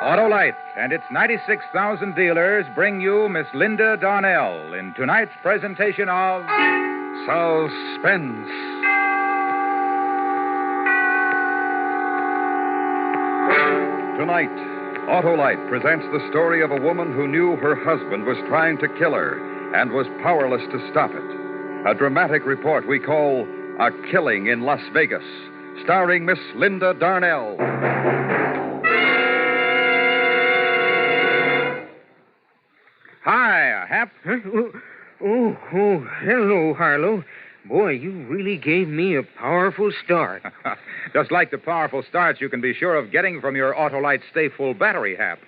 Autolite and its 96,000 dealers bring you Miss Linda Darnell in tonight's presentation of Suspense. Tonight, Autolite presents the story of a woman who knew her husband was trying to kill her and was powerless to stop it. A dramatic report we call A Killing in Las Vegas, starring Miss Linda Darnell. Hi, Hap. Huh? Oh, hello, Harlow. Boy, you really gave me a powerful start. Just like the powerful starts you can be sure of getting from your Autolite Stay Full battery, Hap.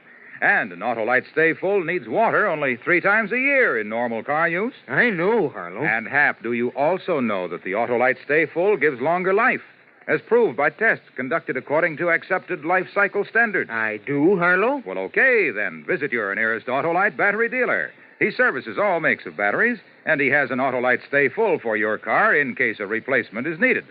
And an Autolite Stay Full needs water only 3 times a year in normal car use. I know, Harlow. And, Hap, do you also know that the Autolite Stay Full gives longer life, as proved by tests conducted according to accepted life cycle standards? I do, Harlow. Well, okay, then. Visit your nearest Autolite battery dealer. He services all makes of batteries, and he has an Autolite Stay Full for your car in case a replacement is needed.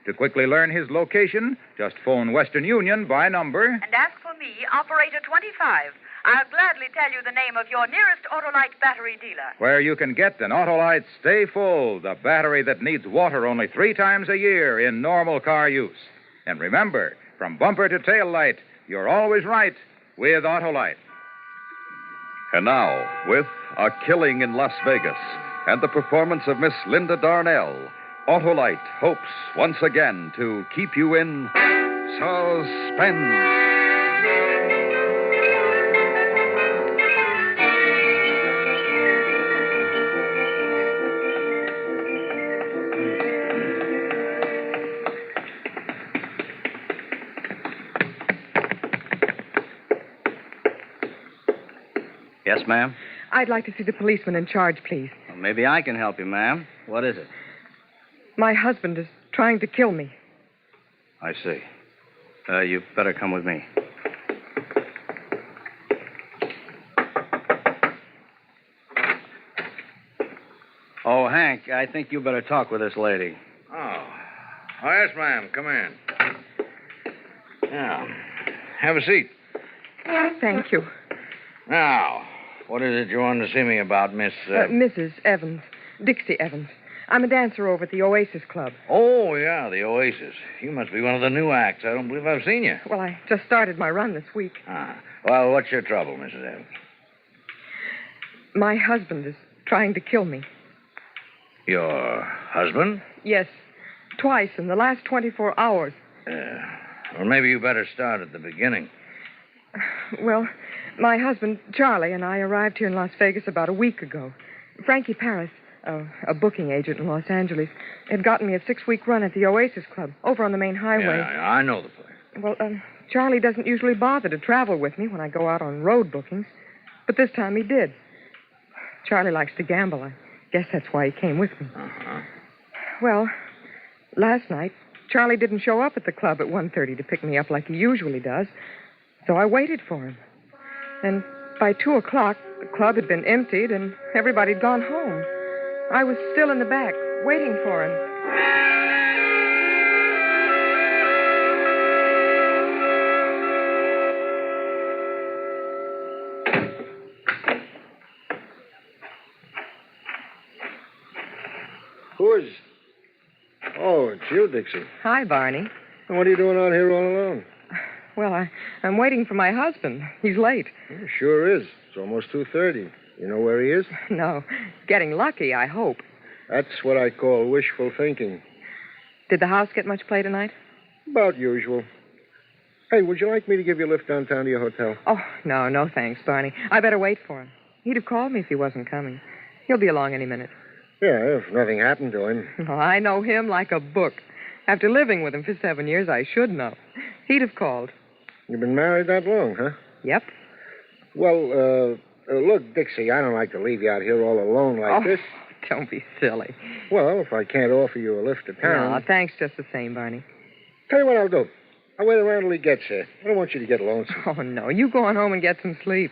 To quickly learn his location, just phone Western Union by number. And ask for me, Operator 25. I'll gladly tell you the name of your nearest Autolite battery dealer. Where you can get an Autolite Stay Full, the battery that needs water only 3 times a year in normal car use. And remember, from bumper to tail light, you're always right with Autolite. And now, with A Killing in Las Vegas and the performance of Miss Linda Darnell, Autolite hopes once again to keep you in suspense. Yes, ma'am? I'd like to see the policeman in charge, please. Well, maybe I can help you, ma'am. What is it? My husband is trying to kill me. I see. You better come with me. Oh, Hank, I think you better talk with this lady. Oh, yes, ma'am. Come in. Now, have a seat. Thank you. Now, what is it you wanted to see me about, Miss... Mrs. Evans. Dixie Evans. I'm a dancer over at the Oasis Club. Oh, yeah, the Oasis. You must be one of the new acts. I don't believe I've seen you. Well, I just started my run this week. Well, what's your trouble, Mrs. Evans? My husband is trying to kill me. Your husband? Yes, twice in the last 24 hours. Well, maybe you better start at the beginning. Well, my husband, Charlie, and I arrived here in Las Vegas about a week ago. Frankie Paris, a booking agent in Los Angeles, had gotten me a 6-week run at the Oasis Club over on the main highway. Yeah, I know the place. Well, Charlie doesn't usually bother to travel with me when I go out on road bookings, but this time he did. Charlie likes to gamble. I guess that's why he came with me. Uh-huh. Well, last night, Charlie didn't show up at the club at 1:30 to pick me up like he usually does, so I waited for him. And by 2 o'clock, the club had been emptied and everybody had gone home. I was still in the back, waiting for him. Who is... Oh, it's you, Dixie. Hi, Barney. And what are you doing out here all alone? Well, I'm waiting for my husband. He's late. Sure is. It's almost 2:30. You know where he is? No. Getting lucky, I hope. That's what I call wishful thinking. Did the house get much play tonight? About usual. Hey, would you like me to give you a lift downtown to your hotel? Oh, no, thanks, Barney. I better wait for him. He'd have called me if he wasn't coming. He'll be along any minute. Yeah, if nothing happened to him. Oh, I know him like a book. After living with him for 7 years, I should know. He'd have called. You've been married that long, huh? Yep. Well, look, Dixie, I don't like to leave you out here all alone like this. Don't be silly. Well, if I can't offer you a lift to town... No, thanks just the same, Barney. Tell you what I'll do. I'll wait around till he gets here. I don't want you to get lonesome. Oh, no. You go on home and get some sleep.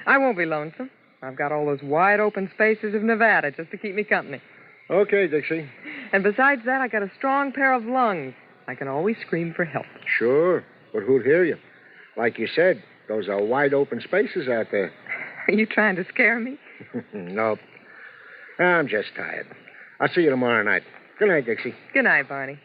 I won't be lonesome. I've got all those wide open spaces of Nevada just to keep me company. Okay, Dixie. And besides that, I got a strong pair of lungs. I can always scream for help. Sure, but who'd hear you? Like you said, Those are wide open spaces out there. Are you trying to scare me? Nope. I'm just tired. I'll see you tomorrow night. Good night, Dixie. Good night, Barney.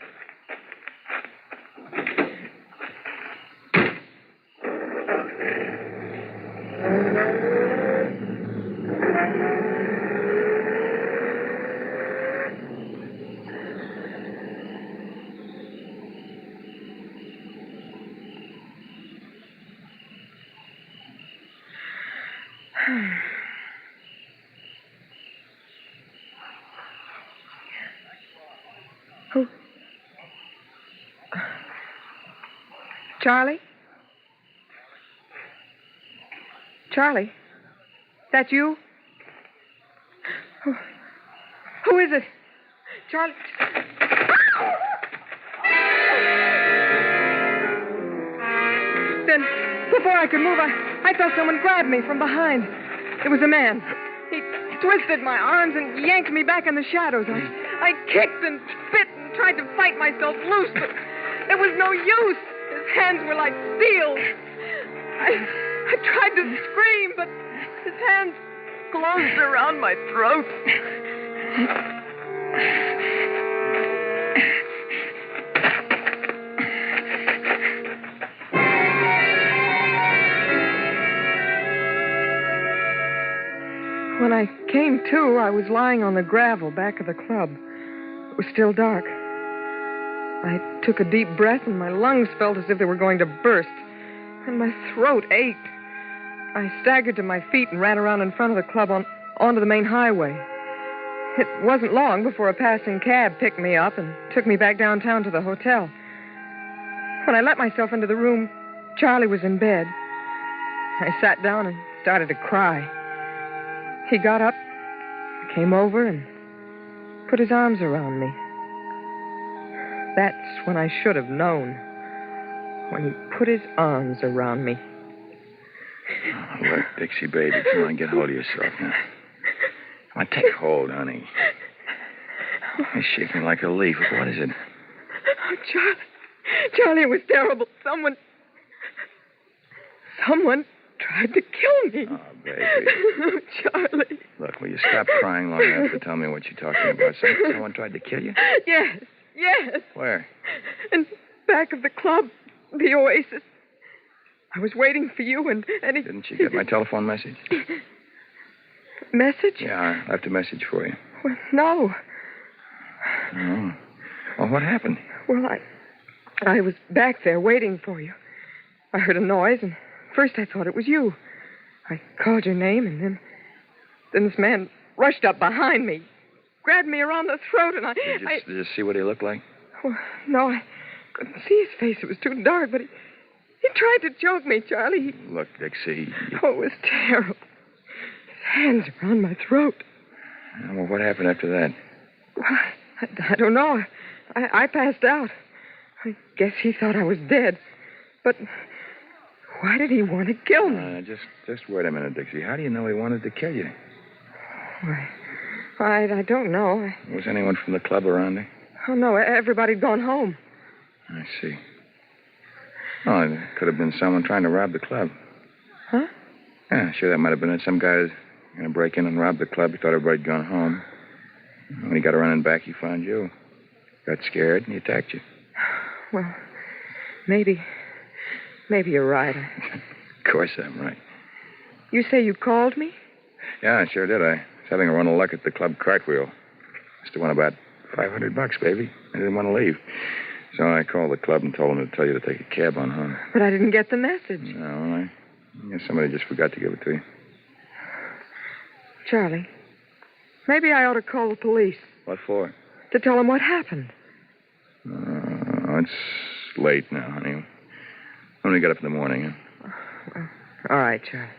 Who? Charlie? Charlie? That you? Who is it? Charlie? Then, before I could move, I felt someone grab me from behind. It was a man. He twisted my arms and yanked me back in the shadows. I kicked and spit and tried to fight myself loose, but there was no use. His hands were like steel. I tried to scream, but his hands closed around my throat. When I came to, I was lying on the gravel back of the club. It was still dark. I took a deep breath, and my lungs felt as if they were going to burst, and my throat ached. I staggered to my feet and ran around in front of the club onto the main highway. It wasn't long before a passing cab picked me up and took me back downtown to the hotel. When I let myself into the room, Charlie was in bed. I sat down and started to cry. He got up, came over, and put his arms around me. That's when I should have known. When he put his arms around me. Oh, look, Dixie, baby, come on, get hold of yourself now. Come on, take hold, honey. You're shaking like a leaf. What is it? Oh, Charlie, it was terrible. Someone tried to kill me. Oh, baby. Oh, Charlie. Look, will you stop crying long enough to tell me what you're talking about? Someone tried to kill you? Yes. Where? In back of the club, the Oasis. I was waiting for you, and he... Didn't you get my telephone message? Message? Yeah, I left a message for you. Well, no. Oh. Well, what happened? Well, I was back there waiting for you. I heard a noise, and first I thought it was you. I called your name, and then this man rushed up behind me, grabbed me around the throat, and Did you see what he looked like? Well, no, I couldn't see his face. It was too dark, but he tried to choke me, Charlie. Look, Dixie. Oh, it was terrible. His hands around my throat. Well, what happened after that? Well, I don't know. I passed out. I guess he thought I was dead. But why did he want to kill me? Just wait a minute, Dixie. How do you know he wanted to kill you? Why, I don't know. Was anyone from the club around there? Oh, no, everybody'd gone home. I see. Oh, it could have been someone trying to rob the club. Huh? Yeah, sure, that might have been it. Some guy was going to break in and rob the club. He thought everybody'd gone home. When he got running back, he found you. Got scared, and he attacked you. Well, maybe you're right. Of course I'm right. You say you called me? Yeah, I sure did. I was having a run of luck at the club cartwheel. Must have won about $500, baby. I didn't want to leave. So I called the club and told them to tell you to take a cab on home. But I didn't get the message. No, I guess somebody just forgot to give it to you. Charlie, maybe I ought to call the police. What for? To tell them what happened. It's late now, honey. When we get up in the morning, huh? All right, Charlie.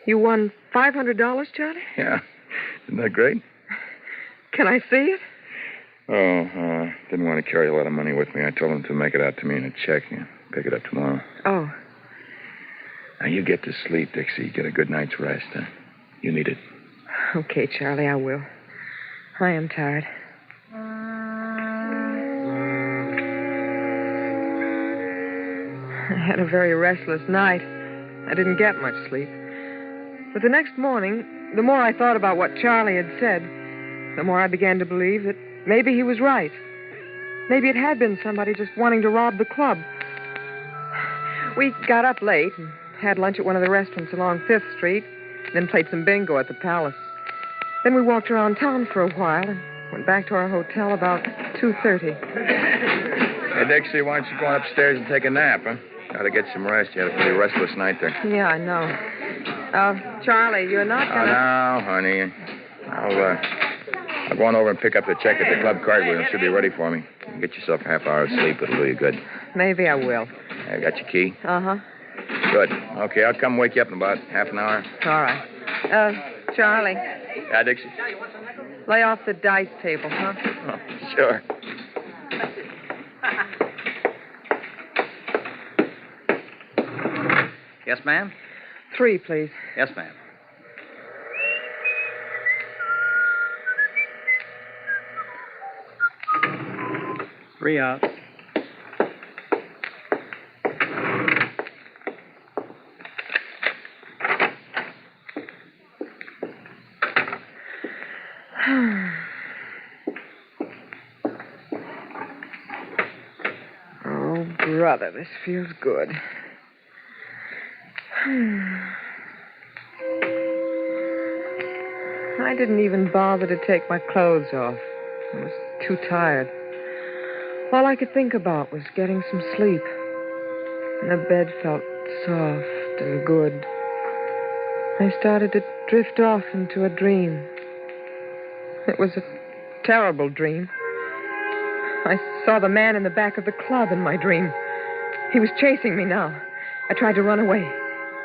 You won $500, Charlie? Yeah. Isn't that great? Can I see it? Oh, didn't want to carry a lot of money with me. I told him to make it out to me in a check and pick it up tomorrow. Oh. Now, you get to sleep, Dixie. Get a good night's rest, huh? You need it. Okay, Charlie, I will. I am tired. I had a very restless night. I didn't get much sleep. But the next morning, the more I thought about what Charlie had said, the more I began to believe that maybe he was right. Maybe it had been somebody just wanting to rob the club. We got up late and had lunch at one of the restaurants along 5th Street, then played some bingo at the Palace. Then we walked around town for a while and went back to our hotel about 2:30. Hey, Dixie, why don't you go on upstairs and take a nap, huh? Got to get some rest. You had a pretty restless night there. Yeah, I know. Charlie, you're not gonna... Oh, no, honey. I'll go on over and pick up the check at the club cartwheel. It should be ready for me. Get yourself a half hour of sleep. It'll do you good. Maybe I will. I got your key? Uh-huh. Good. Okay, I'll come wake you up in about half an hour. All right. Charlie, Yeah, Dixie? lay off the dice table, huh? Oh, sure. Yes, ma'am? 3, please. Yes, ma'am. Three out. Oh, brother, this feels good. I didn't even bother to take my clothes off. I was too tired. All I could think about was getting some sleep. And the bed felt soft and good. I started to drift off into a dream. It was a terrible dream. I saw the man in the back of the club in my dream. He was chasing me now. I tried to run away,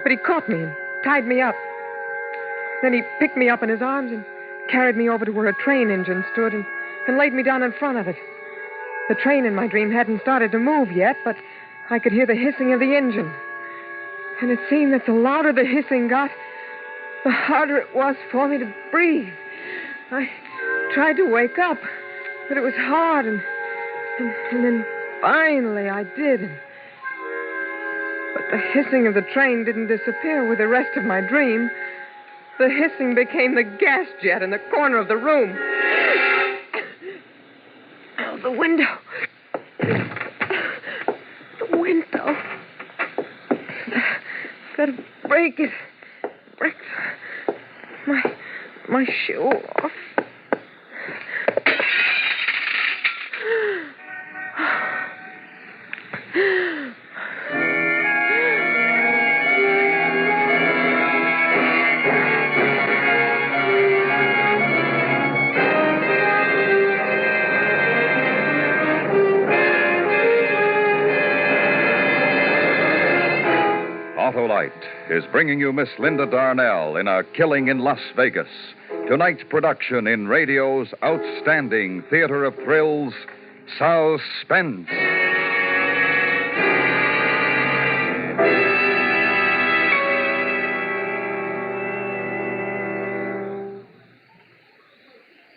but he caught me and tied me up. Then he picked me up in his arms and carried me over to where a train engine stood and laid me down in front of it. The train in my dream hadn't started to move yet, but I could hear the hissing of the engine. And it seemed that the louder the hissing got, the harder it was for me to breathe. I tried to wake up, but it was hard, and then finally I did. But the hissing of the train didn't disappear with the rest of my dream. The hissing became the gas jet in the corner of the room. Oh, the window. The window. Gotta break it. Break my shoe off. Autolite is bringing you Miss Linda Darnell in A Killing in Las Vegas. Tonight's production in radio's outstanding theater of thrills, Suspense.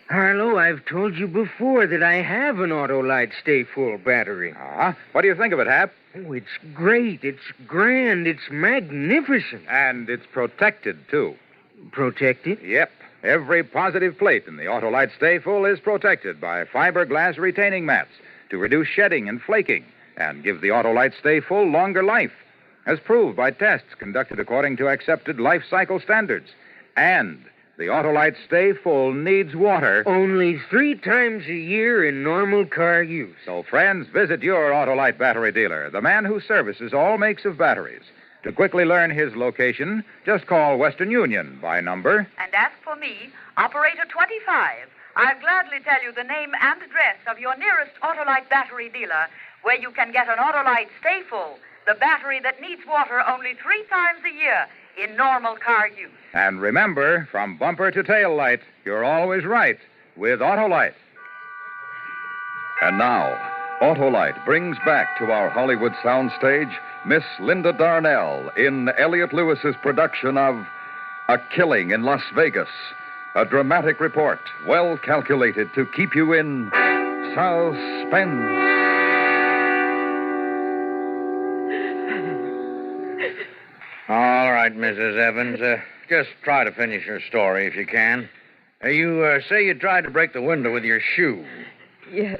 Harlow, I've told you before that I have an Autolite Stay Full battery. What do you think of it, Hap? Oh, it's great. It's grand. It's magnificent. And it's protected, too. Protected? Yep. Every positive plate in the Autolite Stay Full is protected by fiberglass retaining mats to reduce shedding and flaking and give the Autolite Stay Full longer life, as proved by tests conducted according to accepted life cycle standards. And the Autolite Stay Full needs water Only 3 times a year in normal car use. So, friends, visit your Autolite battery dealer, the man who services all makes of batteries. To quickly learn his location, just call Western Union by number. And as for me, operator 25, I'll gladly tell you the name and address of your nearest Autolite battery dealer, where you can get an Autolite Stay Full, the battery that needs water only 3 times a year in normal car use. And remember, from bumper to tail light, you're always right with Autolite. And now, Autolite brings back to our Hollywood soundstage Miss Linda Darnell in Elliott Lewis's production of A Killing in Las Vegas, a dramatic report well calculated to keep you in suspense. All right, Mrs. Evans. Just try to finish your story if you can. You say you tried to break the window with your shoe. Yes.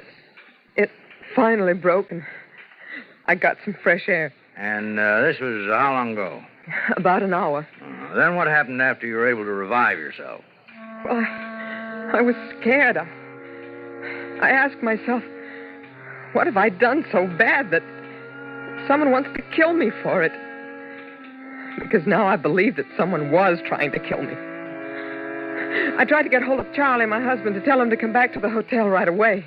It finally broke, and I got some fresh air. And this was how long ago? About an hour. Then what happened after you were able to revive yourself? Well, I was scared. I asked myself, what have I done so bad that someone wants to kill me for it? Because now I believe that someone was trying to kill me. I tried to get hold of Charlie, my husband, to tell him to come back to the hotel right away.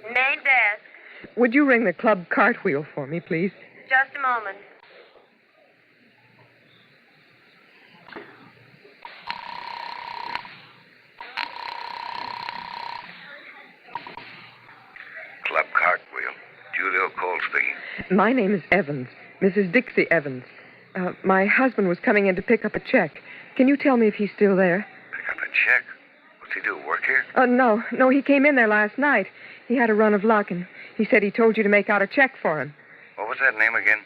Main desk. Would you ring the club cartwheel for me, please? Just a moment. Club cartwheel. Julio Cole speaking. My name is Evans, Mrs. Dixie Evans. My husband was coming in to pick up a check. Can you tell me if he's still there? Pick up a check? What's he do, work here? No, he came in there last night. He had a run of luck, and he said he told you to make out a check for him. What was that name again?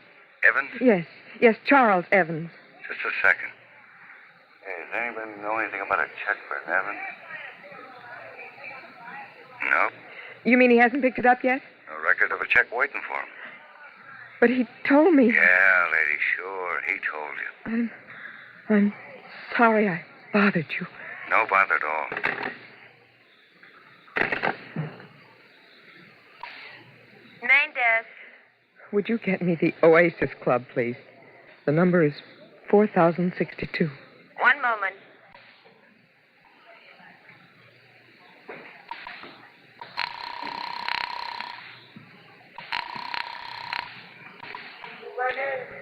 Evans? Yes, Charles Evans. Just a second. Hey, does anybody know anything about a check for Evans? No. You mean he hasn't picked it up yet? No record of a check waiting for him. But he told me. Yeah, lady, sure. He told you. I'm sorry I bothered you. No bother at all. Main desk. Would you get me the Oasis Club, please? The number is 4062. One moment.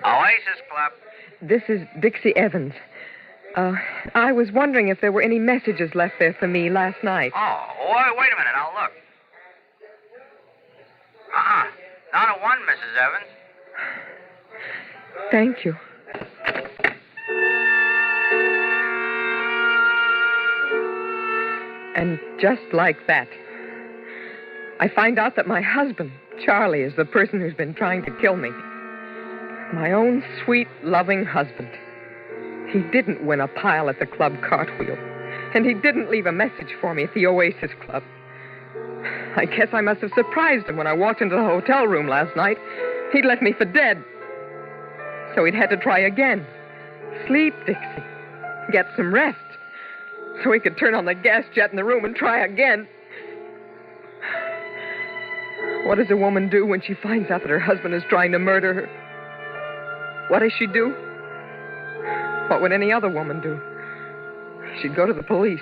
Oasis Club. This is Dixie Evans. I was wondering if there were any messages left there for me last night. Oh, wait a minute. I'll look. Not a one, Mrs. Evans. Thank you. And just like that, I find out that my husband, Charlie, is the person who's been trying to kill me. My own sweet, loving husband. He didn't win a pile at the club cartwheel, and he didn't leave a message for me at the Oasis Club. I guess I must have surprised him when I walked into the hotel room last night. He'd left me for dead. So he'd had to try again. Sleep, Dixie. Get some rest. So he could turn on the gas jet in the room and try again. What does a woman do when she finds out that her husband is trying to murder her? What does she do? What would any other woman do? She'd go to the police.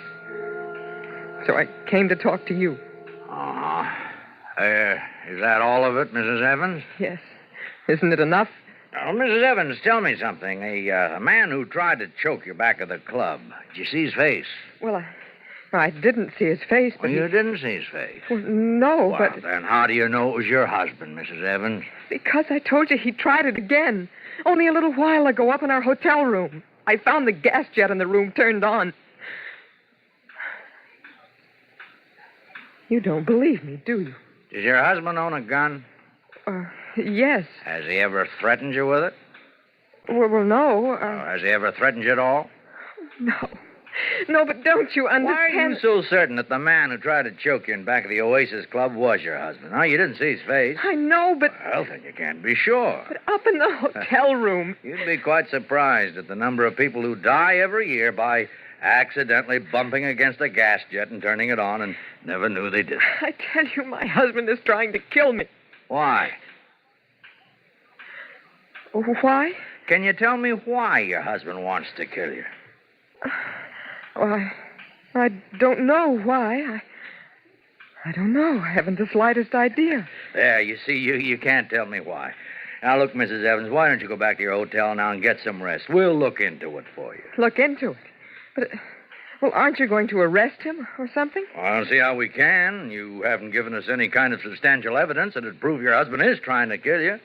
So I came to talk to you. Is that all of it, Mrs. Evans? Yes. Isn't it enough? Oh, Mrs. Evans, tell me something. A man who tried to choke you back at the club, did you see his face? Well, I didn't see his face, but you didn't see his face? Well, no, but... Then how do you know it was your husband, Mrs. Evans? Because I told you he tried it again. Only a little while ago up in our hotel room. I found the gas jet in the room turned on. You don't believe me, do you? Does your husband own a gun? Yes. Has he ever threatened you with it? Well, no. Has he ever threatened you at all? No. No, but don't you understand... Why are you so certain that the man who tried to choke you in back of the Oasis Club was your husband? You didn't see his face. I know, but... Well, then you can't be sure. But up in the hotel room... You'd be quite surprised at the number of people who die every year by accidentally bumping against a gas jet and turning it on and never knew they did it. I tell you, my husband is trying to kill me. Why? Why? Can you tell me why your husband wants to kill you? Well, I don't know why. I don't know. I haven't the slightest idea. There, you see, you can't tell me why. Now, look, Mrs. Evans, why don't you go back to your hotel now and get some rest? We'll look into it for you. Look into it? But, well, aren't you going to arrest him or something? Well, I don't see how we can. You haven't given us any kind of substantial evidence that would prove your husband is trying to kill you. In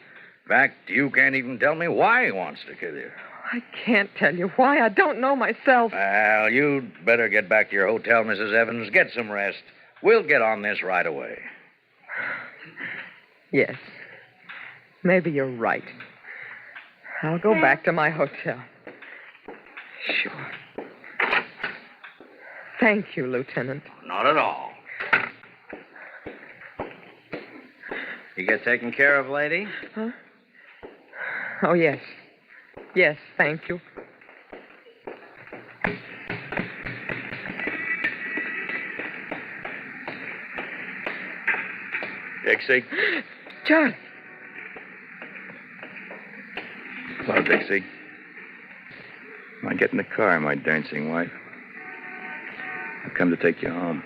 fact, you can't even tell me why he wants to kill you. I can't tell you why. I don't know myself. Well, you'd better get back to your hotel, Mrs. Evans. Get some rest. We'll get on this right away. Yes. Maybe you're right. I'll go back to my hotel. Sure. Thank you, Lieutenant. Not at all. You get taken care of, lady? Huh? Oh, yes. Yes, thank you. Dixie? Charlie. Hello, Dixie. Come on, get in the car, my dancing wife. I've come to take you home.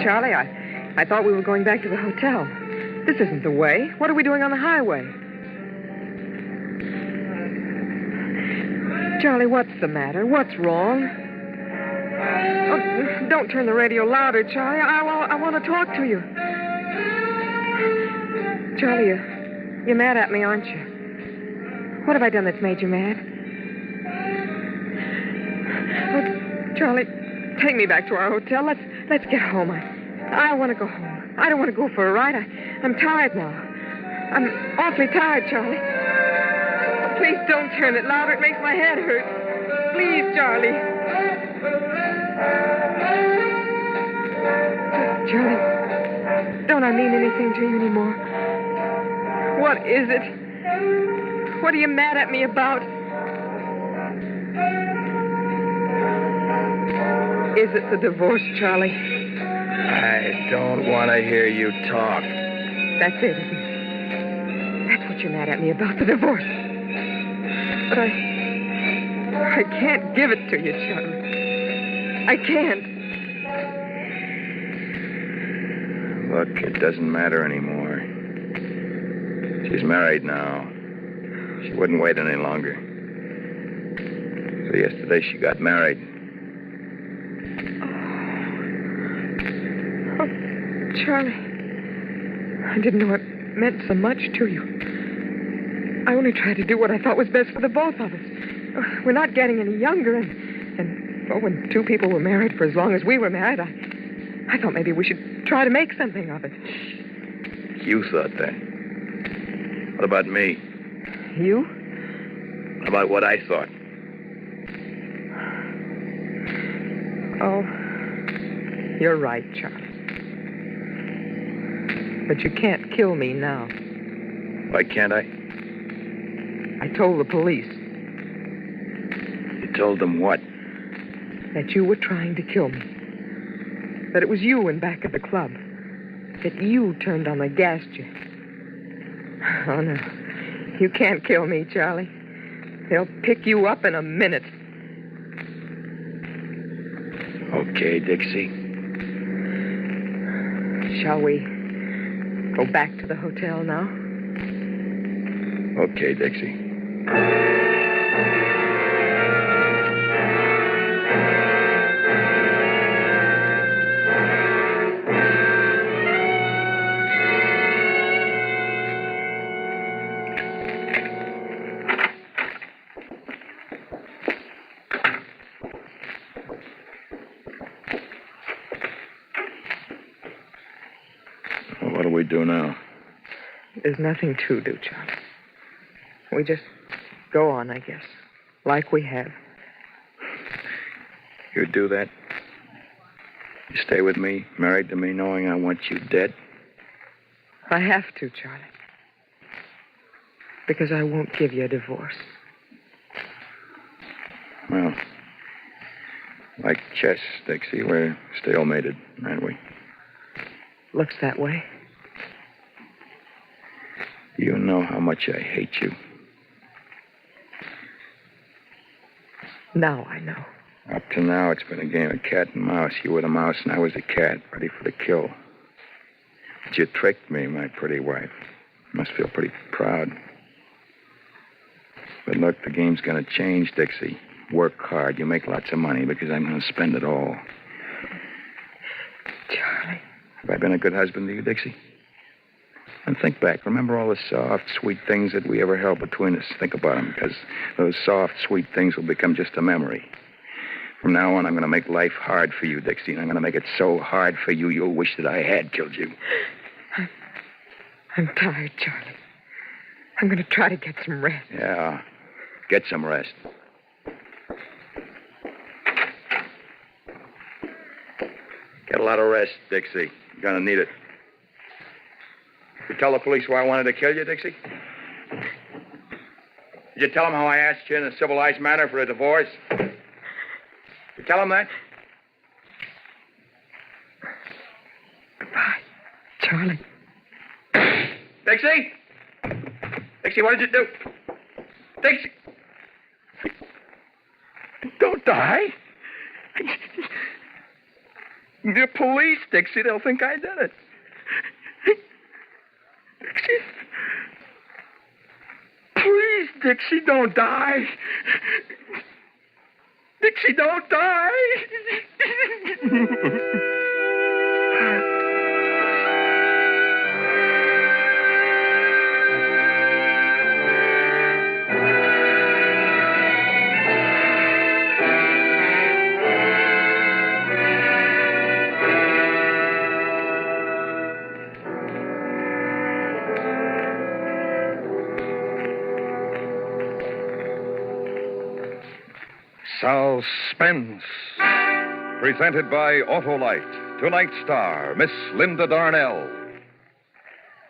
Charlie, I thought we were going back to the hotel. This isn't the way. What are we doing on the highway? Charlie, what's the matter? What's wrong? Oh, don't turn the radio louder, Charlie. I want to talk to you. Charlie, you're mad at me, aren't you? What have I done that's made you mad? Oh, Charlie, take me back to our hotel. Let's get home. I want to go home. I don't want to go for a ride. I'm tired now. I'm awfully tired, Charlie. Oh, please don't turn it louder. It makes my head hurt. Please, Charlie. Charlie, don't I mean anything to you anymore? What is it? What are you mad at me about? Is it the divorce, Charlie? I don't want to hear you talk. That's it, isn't it? That's what you're mad at me about, the divorce. But I can't give it to you, Charlie. I can't. Look, it doesn't matter anymore. She's married now. She wouldn't wait any longer. So yesterday she got married. Oh, Charlie. I didn't know it meant so much to you. I only tried to do what I thought was best for the both of us. We're not getting any younger, and when two people were married for as long as we were married, I thought maybe we should try to make something of it. You thought that. What about me? You? What about what I thought? Oh, you're right, Charlie. But you can't kill me now. Why can't I? I told the police. You told them what? That you were trying to kill me. That it was you in back of the club. That you turned on the gas jet. Oh, no. You can't kill me, Charlie. They'll pick you up in a minute. Okay, Dixie. Shall we go back to the hotel now? Okay, Dixie. Well, what do we do now? There's nothing to do, Charlie. We just go on, I guess, like we have. You do that? You stay with me, married to me, knowing I want you dead? I have to, Charlie. Because I won't give you a divorce. Well, like chess, Dixie, we're stalemated, aren't we? Looks that way. You know how much I hate you. Now I know. Up to now, it's been a game of cat and mouse. You were the mouse, and I was the cat, ready for the kill. But you tricked me, my pretty wife. You must feel pretty proud. But look, the game's going to change, Dixie. Work hard. You make lots of money because I'm going to spend it all. Charlie. Have I been a good husband to you, Dixie? And think back. Remember all the soft, sweet things that we ever held between us. Think about them, because those soft, sweet things will become just a memory. From now on, I'm going to make life hard for you, Dixie, and I'm going to make it so hard for you, you'll wish that I had killed you. I'm tired, Charlie. I'm going to try to get some rest. Yeah, get some rest. Get a lot of rest, Dixie. You're going to need it. You tell the police why I wanted to kill you, Dixie? Did you tell them how I asked you in a civilized manner for a divorce? You tell them that? Goodbye, Charlie. Dixie? Dixie, what did you do? Dixie! Don't die. The police, Dixie, they'll think I did it. Dixie. Please, Dixie, don't die. Dixie, don't die. Suspense. Presented by Autolite. Tonight's star, Miss Linda Darnell.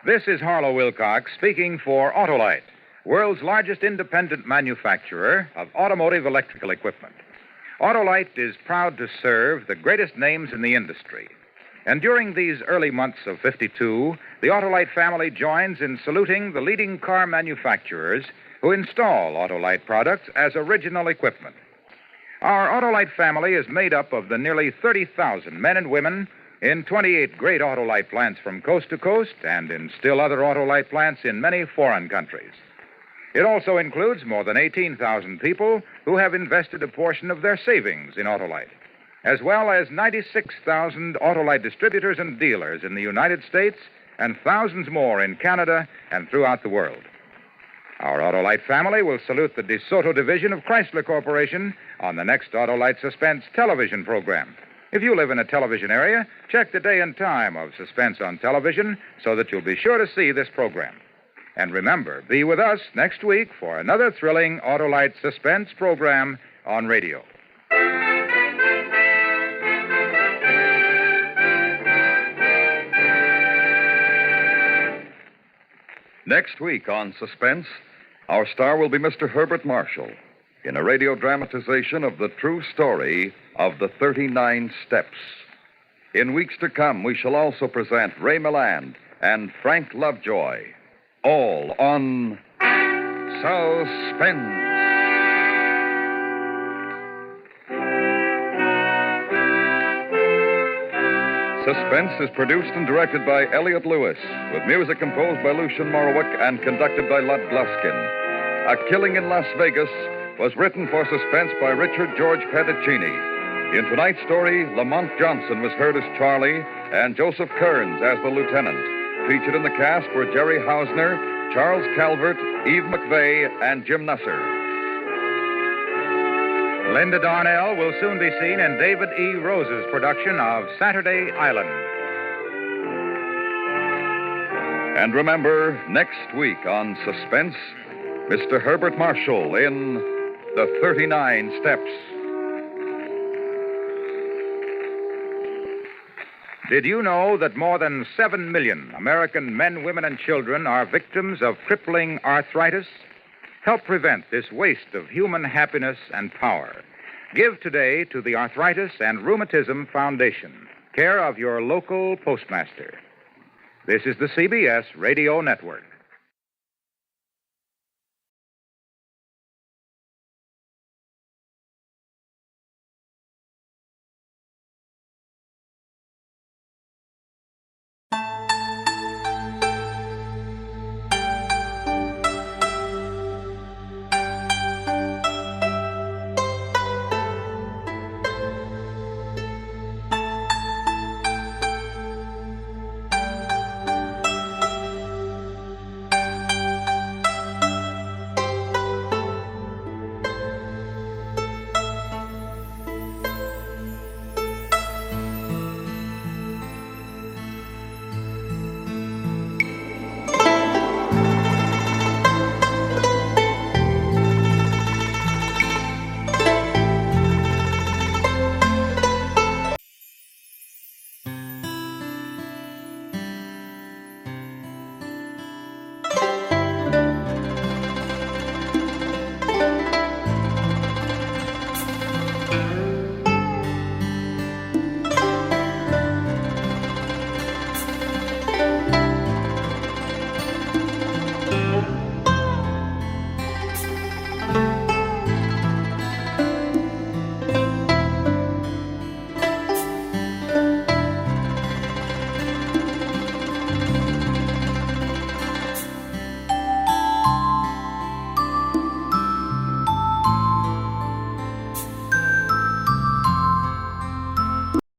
This is Harlow Wilcox speaking for Autolite, world's largest independent manufacturer of automotive electrical equipment. Autolite is proud to serve the greatest names in the industry. And during these early months of 52, the Autolite family joins in saluting the leading car manufacturers who install Autolite products as original equipment. Our Autolite family is made up of the nearly 30,000 men and women in 28 great Autolite plants from coast to coast and in still other Autolite plants in many foreign countries. It also includes more than 18,000 people who have invested a portion of their savings in Autolite, as well as 96,000 Autolite distributors and dealers in the United States and thousands more in Canada and throughout the world. Our Autolite family will salute the DeSoto division of Chrysler Corporation on the next Autolite Suspense television program. If you live in a television area, check the day and time of Suspense on television so that you'll be sure to see this program. And remember, be with us next week for another thrilling Autolite Suspense program on radio. Next week on Suspense, our star will be Mr. Herbert Marshall in a radio dramatization of the true story of the 39 Steps. In weeks to come, we shall also present Ray Milland and Frank Lovejoy, all on Suspense. Suspense is produced and directed by Elliott Lewis, with music composed by Lucien Morawick and conducted by Lud Gluskin. A Killing in Las Vegas was written for Suspense by Richard George Pedicini. In tonight's story, Lamont Johnson was heard as Charlie and Joseph Kearns as the lieutenant. Featured in the cast were Jerry Hausner, Charles Calvert, Eve McVeigh, and Jim Nusser. Linda Darnell will soon be seen in David E. Rose's production of Saturday Island. And remember, next week on Suspense, Mr. Herbert Marshall in The 39 Steps. Did you know that more than 7 million American men, women, and children are victims of crippling arthritis? Help prevent this waste of human happiness and power. Give today to the Arthritis and Rheumatism Foundation, care of your local postmaster. This is the CBS Radio Network.